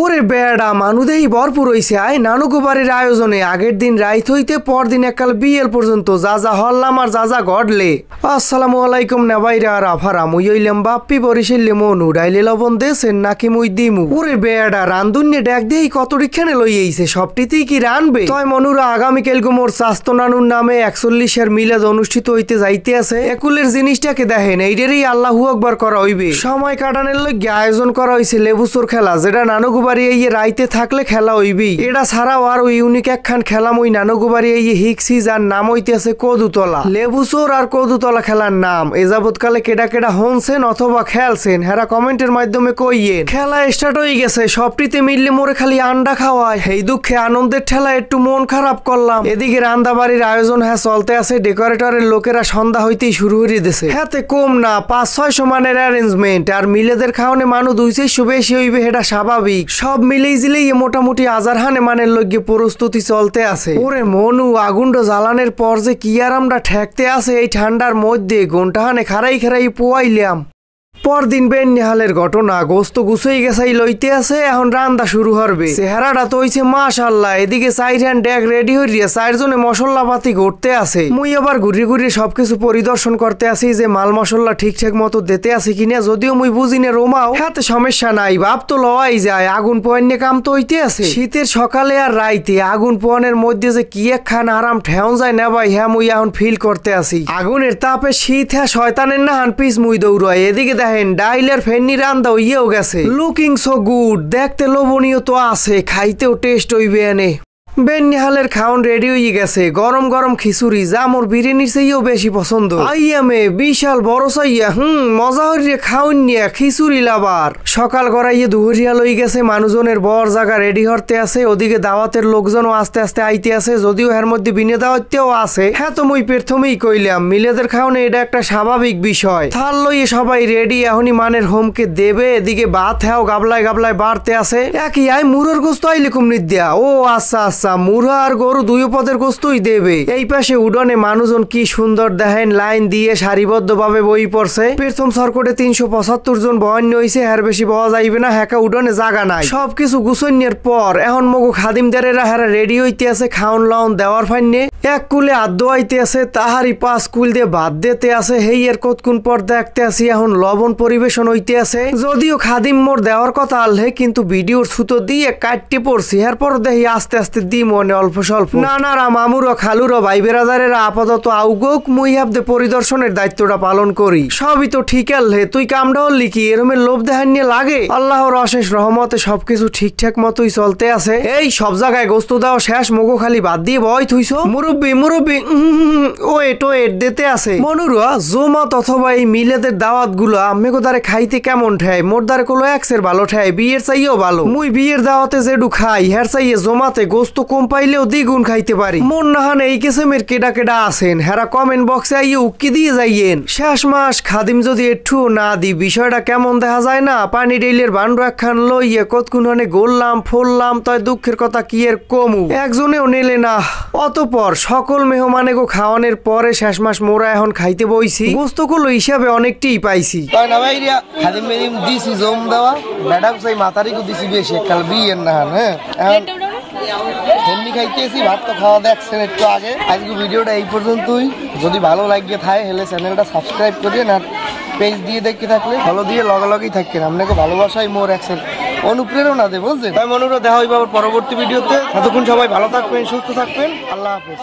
ওরে বেড়া মানুদেই ভরপুর হইছে আয় নানুকো বাড়ির আয়োজনে আগের দিন রাইত হইতে পরদিন একাল বিয়েল পর্যন্ত যা যা হল্লাম আর যা যা ঘটলে। আসসালামু আলাইকুম নেবাইরা আর আফারা মুই হইলাম বাপ্পি বরিশালে মনু ডাইলে লবণ দেছেন নাকি মুই দিমু। ওরে বেড়া রান্ধুন্যে ডেক দেই কত রিখানে লইয়েছে সবটিতেই কি রানবে তয় মনুরা আগামীকাল মোর স্বাস্থ্য নানুর নামে 41 মিলাদ অনুষ্ঠিত হইতে যাইতে আছে। একুলের জিনিসটাকে দেখেন এইটারই আল্লাহু আকবার করা হইবে। সময় কাটানোর লইগে আয়োজন করা হয়েছে লেবুচোর খেলা যেটা নানুকো বাড়ি এই রাইতে থাকলে খেলা হইবি। এটা ছাড়াও আরো ইউনিক একখান খেলা মই নানুকো বাড়ি এই হিকছি যার নাম হইতেছে কদুতলা। লেবুচোর আর কদুতলা খেলার নাম এ যাবৎকালে কেডা কেডা হনছেন অথবা খেলছেন হেরা কমেন্টের মাধ্যমে কইয়েন। খেলা স্টার্ট হয়ে গেছে সবটিতে মিললে মোরে খালি আন্ডা খাওয়ায় এই দুঃখে আনন্দের ঠেলা একটু মন খারাপ করলাম। এদিকে রান্দা বাড়ির আয়োজন চলতে আছে ডেকোরেটরের লোকেরা সন্ধ্যা হইতেই শুরু হয়ে দিয়েছে। হাতে কম না 500-600 মানের অ্যারেঞ্জমেন্ট আর মিলেদের খাওয়ানে মানুষ 200 বেশি হইবে এটা স্বাভাবিক। সব মিলেই জিলেই মোটামুটি 1000 মানের লইগে প্রস্তুতি চলতে আছে। ওরে মনু আগুনটা জ্বালানোর পর যে কি আর আমরা ঠেকতে আছে এই ঠান্ডার মধ্যে ঘন্টাখানে খারাই খারাই পোয়াইলাম। পরদিন বেন নেহালের ঘটনা গোস্ত গুছাই গেছাই লইতে আছে এখন রান্দা শুরু হবে। চেহারাটা তো হইছে মাশাআল্লাহ। এদিকে 4 হ্যান্ড ডেক রেডি হইয়া 4 জনে মশলা পাতি ঘুরতে আছে। মুই আবার ঘুরি ঘুরি সবকিছু পরিদর্শন করতে আসি যে মাল মশলা ঠিকঠাক মতো দিতে আছে কিনা। যদিও মুই বুঝি না রোমাও হাতে সমস্যা নাই বাপ তো লওয়াই যায় আগুন পোয়াইনে কাম তো হইতে আছে। শীতের সকালে আর রাইতে আগুন পোয়ানের মধ্যে যে কি একখান আরাম ঠেউন যায় না ভাই হ্যাঁ মুই এখন ফিল করতে আসি। আগুনের তাপে শীত হ্যাঁ শয়তানের না হান পিস মুই দৌড়াই। এদিকে ডাইলের ফেন্নি রান্দা হইয়াও গেছে। লুকিং সো গুড দেখতে লোভনীয় তো আছে খাইতেও টেস্ট হইবে এনে। বেন নেহালের খাওন রেডি হয়ে গেছে গরম গরম খিচুড়ি যা মোর বিরিয়ানির চেয়েও বেশি পছন্দ। আইয়ামে বিশাল বড় চাইয়া মজা হইরে খাওন নিয়া খিচুড়ি লাবার সকাল করাইয়ে দুহরিয়া লই গেছে। মানুষজনের বর জায়গা রেডি হতে আছে। ওদিকে দাওয়াতের লোকজনও আস্তে আস্তে আইতে আছে যদিও এর মধ্যে বিনে দাওয়াতেও আছে। হ্যাঁ তো মুই প্রথমেই কইলাম মিলেদের খাওনে এটা একটা স্বাভাবিক বিষয়। থাল লইয়ে সবাই রেডি এখনই মানের হোমকে দেবে। এদিকে ভাত হ্যাও গাবলায় গাবলায় বাড়তে আছে। একই আই মুরোর গোস্ত আইলে কুমনির দেয়া ও আচ্ছা আচ্ছা মুরহা আর গরু 2 পদের গোস্তই দেবে। এই পাশে উডনে মানুষজন কি সুন্দর দেখেন লাইন দিয়ে সারিবদ্ধ ভাবে বই পড়ছে। প্রথম সরকটে 375 জন বয়ন হইছে এর বেশি বওয়া যাইবে না হ্যাঁ উডনে জায়গা নাই। সবকিছু গুছাইনের পর এখন মগু খাদিমদারেরা হেরা রেডি হইতে আছে খাওন লাউন দেওয়ার ফাইনে। এক কুলে আদ্য আইতে আছে তাহারি 5 কুল দিয়ে ভাত দিতে আছে। হেই এর কতক্ষণ পর দেখতে আসি এখন লবণ পরিবেশন হইতে আছে। যদিও খাদিম মোর দেওয়ার কথা আলহে কিন্তু ভিডিওর ছুতো দিয়ে কাটতে পড়ছি এরপর দেখি আস্তে আস্তে দি মনে অল্প স্বল্প। নানারা মামুর খালুর ভাই বেরাদারেরা আপাতত আউগোক মুই হাবদে পরিদর্শনের দায়িত্বটা পালন করি। সবই তো ঠিক আলহে তুই কামটা হলি কি এরমের লোভ দেখান নিয়ে লাগে। আল্লাহর অশেষ রহমতে সবকিছু ঠিকঠাক মতোই চলতে আছে। এই সব জায়গায় গোস্ত দেওয়া শেষ মগো খালি বাদ দিয়ে বয় থুইছো। মুরব্বি মুরব্বি ওয়েট দিতে আছে। মনুরা জোমাত অথবা এই মিলেদের দাওয়াত গুলো আম্মেগো দ্বারে খাইতে কেমন ঠায় মোর দ্বারে কোলো এক্সের ভালো ঠায় বিয়ের চাইও ভালো। মুই বিয়ের দাওয়াতে যেডু খাই হের চাইয়ে জমাতে গোস্ত কম পাইলেও দ্বিগুণ খাইতে পারি। মন নাহান এই কিসেমের কেডা কেডা আছেন হেরা কমেন্ট বক্সে আইয়ে উক্কি দিয়ে যাইয়েন। শেষ মাস খাদিম যদি একটু না দি বিষয়টা কেমন দেখা যায় না। পানি ডেইলের বান্ডু একখান লইয়ে কতক্ষণে গড়লাম ফললাম তয় দুঃখের কথা কি এর কমু একজনেও নেলে না। অতপর সকল মেহমানেগো খাওয়ানোর পরে শেষ মাস মোরা এখন খাইতে বইছি। গোস্তগুলো হিসাবে অনেকটাই পাইছি। খাদিম মেদিম দিছি জম দেওয়া ম্যাডাম সেই মাতারিকো দিছি বেশি কাল বিয়ের না হ্যাঁ এমনি খাইতেছি ভাত তো খাওয়া দেখছেন একটু আগে। আজকে ভিডিওটা এই পর্যন্তই। যদি ভালো লাগে থাকে হলে চ্যানেলটা সাবস্ক্রাইব করিয়ে না পেজ দিয়ে দেখতে থাকলে ফলো দিয়ে লগেই থাকেন। আপনাকে ভালোবাসাই মোর একসের অনুপ্রেরণা দেবো বুঝলেন। তাই মনুরা দেখা হইবে আবার পরবর্তী ভিডিওতে। ততক্ষণ সবাই ভালো থাকবেন সুস্থ থাকবেন আল্লাহ হাফেজ।